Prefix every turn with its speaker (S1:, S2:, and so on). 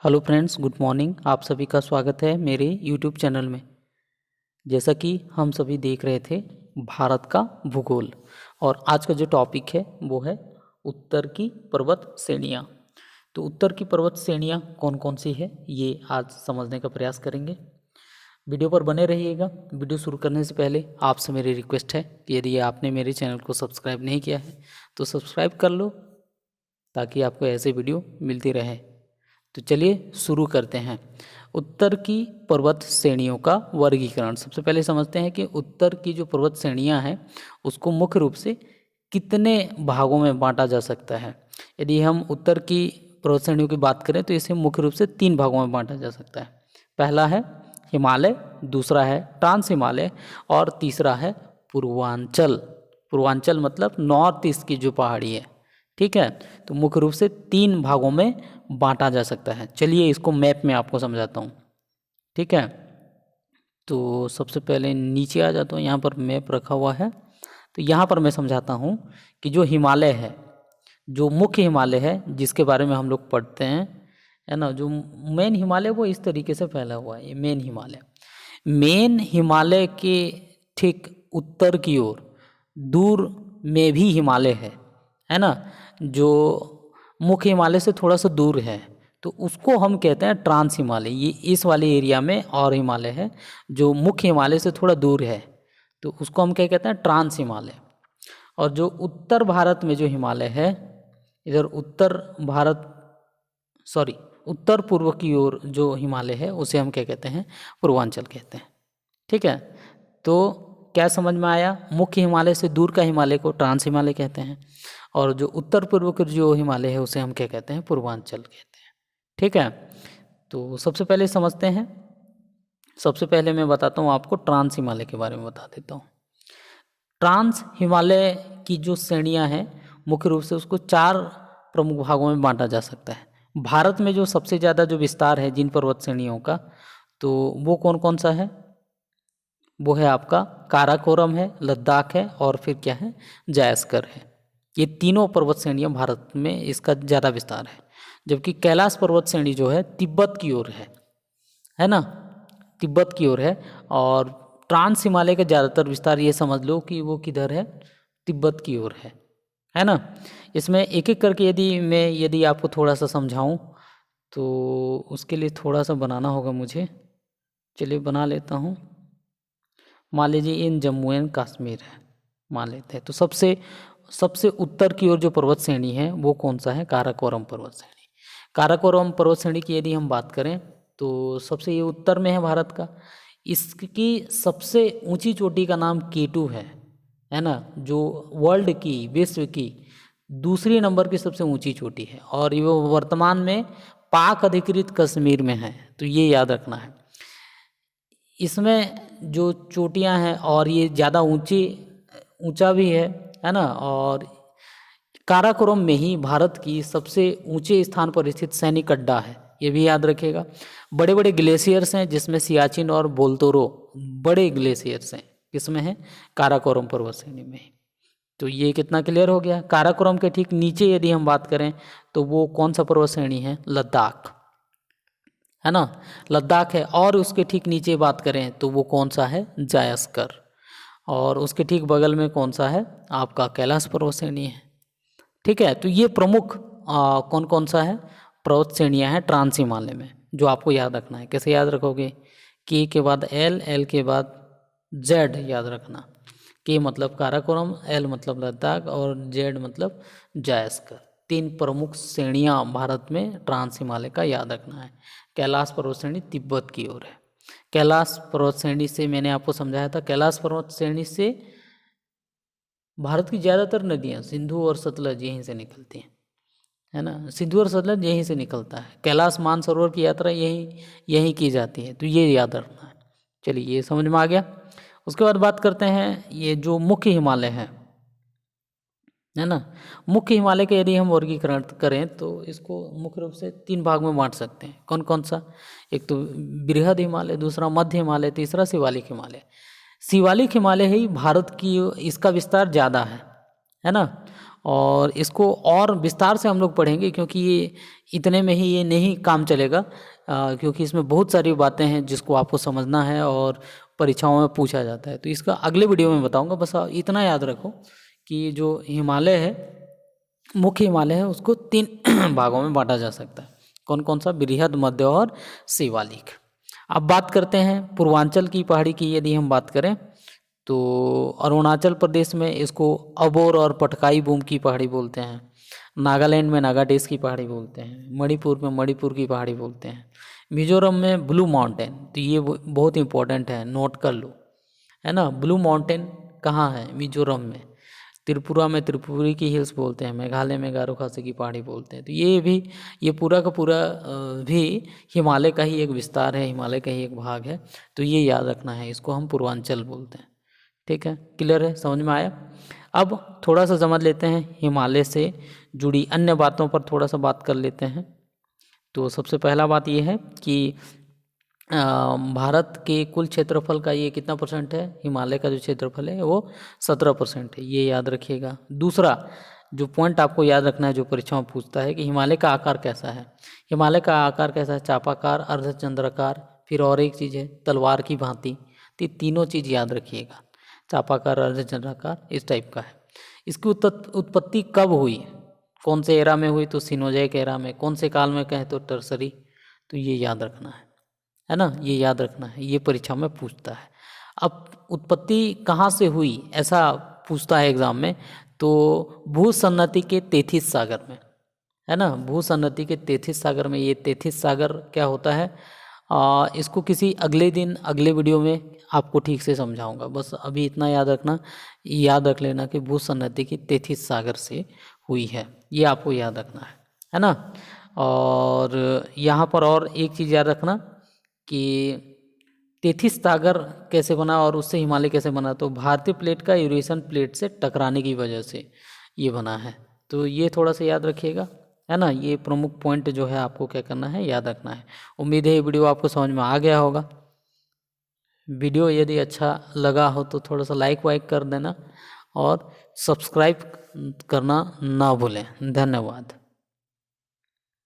S1: Hello friends, good morning. आप सभी का स्वागत है मेरे यूट्यूब चैनल में। जैसा कि हम सभी देख रहे थे भारत का भूगोल, और आज का जो टॉपिक है वो है उत्तर की पर्वत श्रेणियाँ। तो उत्तर की पर्वत श्रेणियाँ कौन कौन सी है ये आज समझने का प्रयास करेंगे। वीडियो पर बने रहिएगा। वीडियो शुरू करने से पहले आपसे मेरी रिक्वेस्ट है कि यदि आपने मेरे चैनल को सब्सक्राइब नहीं किया है तो सब्सक्राइब कर लो, ताकि आपको ऐसे वीडियो मिलती रहे। तो चलिए शुरू करते हैं। उत्तर की पर्वत श्रेणियों का वर्गीकरण। सबसे पहले समझते हैं कि उत्तर की जो पर्वत श्रेणियां हैं उसको मुख्य रूप से कितने भागों में बांटा जा सकता है। यदि हम उत्तर की पर्वत श्रेणियों की बात करें तो इसे मुख्य रूप से 3 भागों में बांटा जा सकता है। पहला है हिमालय, दूसरा है ट्रांस हिमालय, और तीसरा है पूर्वांचल। पूर्वांचल मतलब नॉर्थ ईस्ट की जो पहाड़ी है, ठीक है। तो मुख्य रूप से 3 भागों में बांटा जा सकता है। चलिए इसको मैप में आपको समझाता हूँ, ठीक है। तो सबसे पहले नीचे आ जाता हूँ, यहाँ पर मैप रखा हुआ है। तो यहाँ पर मैं समझाता हूँ कि जो हिमालय है, जो मुख्य हिमालय है जिसके बारे में हम लोग पढ़ते हैं, है ना, जो मेन हिमालय वो इस तरीके से फैला हुआ है। ये मेन हिमालय के ठीक उत्तर की ओर दूर में भी हिमालय है ना, जो मुख्य हिमालय से थोड़ा सा दूर है, तो उसको हम कहते हैं ट्रांस हिमालय। ये इस वाले एरिया में और हिमालय है जो मुख्य हिमालय से थोड़ा दूर है, तो उसको हम क्या कहते हैं, ट्रांस हिमालय। और जो उत्तर भारत में जो हिमालय है, इधर उत्तर पूर्व की ओर जो हिमालय है उसे हम क्या कहते हैं, पूर्वांचल कहते हैं, ठीक है। तो क्या समझ में आया? मुख्य हिमालय से दूर का हिमालय को ट्रांस हिमालय कहते हैं, और जो उत्तर पूर्व का जो हिमालय है उसे हम क्या कहते हैं, पूर्वांचल कहते हैं, ठीक है। तो सबसे पहले समझते हैं। सबसे पहले मैं बताता हूँ आपको, ट्रांस हिमालय के बारे में बता देता हूँ। ट्रांस हिमालय की जो श्रेणियाँ हैं मुख्य रूप से उसको 4 प्रमुख भागों में बांटा जा सकता है। भारत में जो सबसे ज़्यादा जो विस्तार है जिन पर्वत श्रेणियों का, तो वो कौन कौन सा है? वो है आपका काराकोरम है, लद्दाख है, और फिर क्या है, जायस्कर है। ये तीनों पर्वत श्रेणियाँ भारत में इसका ज़्यादा विस्तार है। जबकि कैलाश पर्वत श्रेणी जो है तिब्बत की ओर है ना, तिब्बत की ओर है। और ट्रांस हिमालय का ज़्यादातर विस्तार ये समझ लो कि वो किधर है, तिब्बत की ओर है ना। इसमें एक एक करके यदि आपको थोड़ा सा समझाऊं तो उसके लिए थोड़ा सा बनाना होगा मुझे। चलिए बना लेता हूँ। मान लीजिए इन जम्मू एंड कश्मीर है, मान लेते हैं। तो सबसे उत्तर की ओर जो पर्वत श्रेणी है वो कौन सा है? काराकोरम पर्वत श्रेणी। काराकोरम पर्वत श्रेणी की यदि हम बात करें तो सबसे ये उत्तर में है भारत का। इसकी सबसे ऊंची चोटी का नाम केटू है ना, जो वर्ल्ड की, विश्व की दूसरी नंबर की सबसे ऊंची चोटी है, और ये वर्तमान में पाक अधिकृत कश्मीर में है। तो ये याद रखना है। इसमें जो चोटियां हैं और ये ज़्यादा ऊंचा भी है ना। और काराकोरम में ही भारत की सबसे ऊंचे स्थान पर स्थित सैनिक अड्डा है, ये भी याद रखिएगा। बड़े बड़े ग्लेशियर्स हैं जिसमें सियाचिन और बोलतोरो बड़े ग्लेशियर्स हैं, किसमें है? काराकोरम पर्वत श्रेणी में। तो ये कितना क्लियर हो गया? काराकोरम के ठीक नीचे यदि हम बात करें तो वो कौन सा पर्वत श्रेणी है? लद्दाख, है ना, लद्दाख है। और उसके ठीक नीचे बात करें तो वो कौन सा है? जायस्कर। और उसके ठीक बगल में कौन सा है? आपका कैलाश पर्वत श्रेणी है, ठीक है। तो ये प्रमुख कौन कौन सा है, पर्वत श्रेणियाँ हैं ट्रांस हिमालय में, जो आपको याद रखना है। कैसे याद रखोगे? के बाद एल, एल के बाद जेड याद रखना। के मतलब काराकोरम, एल मतलब लद्दाख, और जेड मतलब जायस्कर। 3 प्रमुख श्रेणियाँ भारत में ट्रांस हिमालय का याद रखना है। कैलाश पर्वत श्रेणी तिब्बत की ओर है। कैलाश पर्वत श्रेणी से मैंने आपको समझाया था, कैलाश पर्वत श्रेणी से भारत की ज़्यादातर नदियाँ सिंधु और सतलज यहीं से निकलती हैं, है ना। सिंधु और सतलज यहीं से निकलता है। कैलाश मानसरोवर की यात्रा यहीं की जाती है। तो ये याद रखना है। चलिए ये समझ में आ गया। उसके बाद बात करते हैं ये जो मुख्य हिमालय है ना। मुख्य हिमालय के यदि हम वर्गीकरण करें तो इसको मुख्य रूप से 3 भाग में बांट सकते हैं। कौन कौन सा? एक तो बृहद हिमालय, दूसरा मध्य हिमालय, तीसरा शिवालिक हिमालय। शिवालिक हिमालय ही भारत की, इसका विस्तार ज़्यादा है ना। और इसको और विस्तार से हम लोग पढ़ेंगे, क्योंकि ये इतने में ही ये नहीं काम चलेगा, क्योंकि इसमें बहुत सारी बातें हैं जिसको आपको समझना है और परीक्षाओं में पूछा जाता है। तो इसका अगले वीडियो में बताऊंगा। बस इतना याद रखो कि जो हिमालय है, मुख्य हिमालय है, उसको 3 भागों में बांटा जा सकता है। कौन कौन सा? बृहद, मध्य और शिवालिक। अब बात करते हैं पूर्वांचल की पहाड़ी की। यदि हम बात करें तो अरुणाचल प्रदेश में इसको अबोर और पटकाई बूम की पहाड़ी बोलते हैं। नागालैंड में नागाटेस की पहाड़ी बोलते हैं। मणिपुर में मणिपुर की पहाड़ी बोलते हैं। मिजोरम में ब्लू माउंटेन। तो ये बहुत इंपॉर्टेंट है, नोट कर लो, है ना। ब्लू माउंटेन कहाँ है? मिजोरम में। त्रिपुरा में त्रिपुरी की हिल्स बोलते हैं। मेघालय में गारो खासी की पहाड़ी बोलते हैं। तो ये पूरा का पूरा भी हिमालय का ही एक विस्तार है, हिमालय का ही एक भाग है। तो ये याद रखना है, इसको हम पूर्वांचल बोलते हैं। ठीक है, क्लियर है, समझ में आया? अब थोड़ा सा समझ लेते हैं हिमालय से जुड़ी अन्य बातों पर, थोड़ा सा बात कर लेते हैं। तो सबसे पहला बात ये है कि भारत के कुल क्षेत्रफल का ये कितना % है? हिमालय का जो क्षेत्रफल है वो 17% है, ये याद रखिएगा। दूसरा जो पॉइंट आपको याद रखना है, जो परीक्षा में पूछता है कि हिमालय का आकार कैसा है। हिमालय का आकार कैसा है? चापाकार, अर्धचंद्राकार, फिर और एक चीज़ है तलवार की भांति। तो तीनों चीज़ याद रखिएगा, चापाकार, अर्धचंद्राकार, इस टाइप का है। इसकी उत्पत्ति कब हुई? कौन से एरा में हुई? तो सिनोजेक एरा में। कौन से काल में कहें? तो टर्सरी। तो ये याद रखना है ना, ये याद रखना है, ये परीक्षा में पूछता है। अब उत्पत्ति कहाँ से हुई, ऐसा पूछता है एग्जाम में, तो भूसन्नति के 33 सागर में, है ना। भूसन्नति के 33 सागर में। ये 33 सागर क्या होता है, इसको किसी अगले दिन, अगले वीडियो में आपको ठीक से समझाऊंगा। बस अभी इतना याद रखना, याद रख लेना कि भूसन्नति की 33 सागर से हुई है, ये आपको याद रखना है ना। और यहाँ पर और एक चीज़ याद रखना कि 33 सागर कैसे बना और उससे हिमालय कैसे बना। तो भारतीय प्लेट का यूरेशियन प्लेट से टकराने की वजह से ये बना है। तो ये थोड़ा सा याद रखिएगा, है ना। ये प्रमुख पॉइंट जो है आपको क्या करना है, याद रखना है। उम्मीद है ये वीडियो आपको समझ में आ गया होगा। वीडियो यदि अच्छा लगा हो तो थोड़ा सा लाइक वाइक कर देना और सब्सक्राइब करना ना भूलें। धन्यवाद।